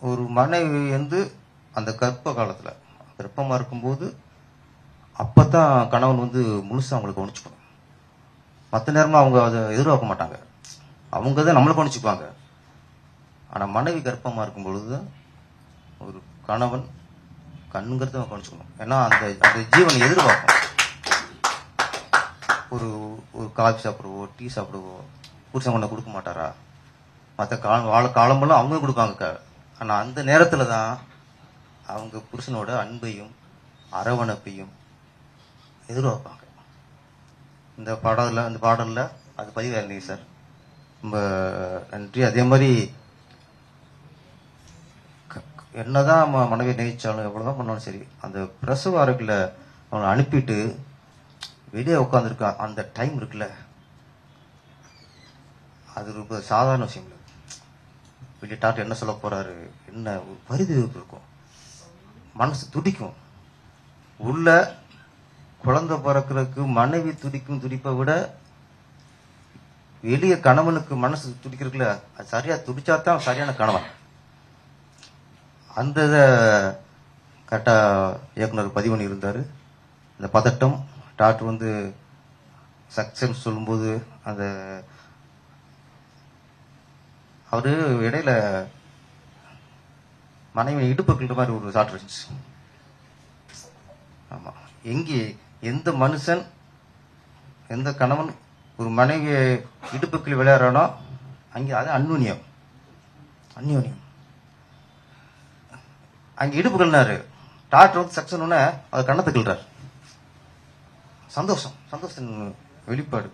ஒரு மனைவி வந்து அந்த கர்ப்ப காலத்தில் கர்ப்பமாக இருக்கும்போது அப்போ தான் கணவன் வந்து முழுசாக அவங்களை கவனிச்சுக்கணும். மற்ற நேரமாக அவங்க அதை எதிர்பார்க்க மாட்டாங்க, அவங்க தான் நம்மளை கவனிச்சுக்குவாங்க. ஆனால் மனைவி கர்ப்பமாக இருக்கும் பொழுது ஒரு கணவன் கண்ணுங்கிறத கவனிச்சுக்கணும். ஏன்னா அந்த அந்த ஜீவனை எதிர்பார்க்கும். ஒரு ஒரு காஃபி சாப்பிடுவோ டீ சாப்பிடுவோ புருஷன் கொண்டு கொடுக்க மாட்டாரா? மற்ற காலமெல்லாம் அவங்க கொடுப்பாங்க. ஆனால் அந்த நேரத்தில் தான் அவங்க புருஷனோட அன்பையும் அரவணைப்பையும் எதிர்பார்ப்பாங்க. இந்த பாடலில் அது பதிவாக இருந்தீங்க சார், ரொம்ப நன்றி. அதே மாதிரி என்னதான் மனைவி நேசிச்சாலும் எவ்வளோதான் பண்ணாலும் சரி, அந்த பிரசவ அறைக்குள்ள அவனை அனுப்பிட்டு வெளியே உட்காந்துருக்க அந்த டைம் இருக்குல்ல, அது ரொம்ப சாதாரண விஷயம் இல்லை. வெளியே டாக்டர் என்ன சொல்ல போறாரு, என்ன ஒரு பரிதவிப்பு இருக்கும், மனசு துடிக்கும். உள்ள குழந்தை பிறக்கிறதுக்கு மனைவி துடிக்கும் துடிப்பை விட வெளியே கணவனுக்கு மனசு துடிக்கிறதுக்குல அது சரியா துடிச்சாதான் சரியான கணவன். அந்த இதை கரெக்டாக இயக்குனர் பதிவு பண்ணி இருந்தார். இந்த பதட்டம் டாக்டர் வந்து சக்சஸ் சொல்லும்போது அந்த அவரு இடையில மனைவி இடுப்புக்கிற மாதிரி ஒரு சாட்டு இருந்துச்சு. ஆமா, எந்த மனுஷன் எந்த கணவன் ஒரு மனைவி இடுப்புக்கில் விளையாடுறானோ அங்கே அது அந்யோன்யம். அங்கே இடுப்புகள்னாரு டாக்டர் வந்து சக்சன் அதை கண்ணத்துக்குள்றாரு. சந்தோஷத்தின் வெளிப்பாடு.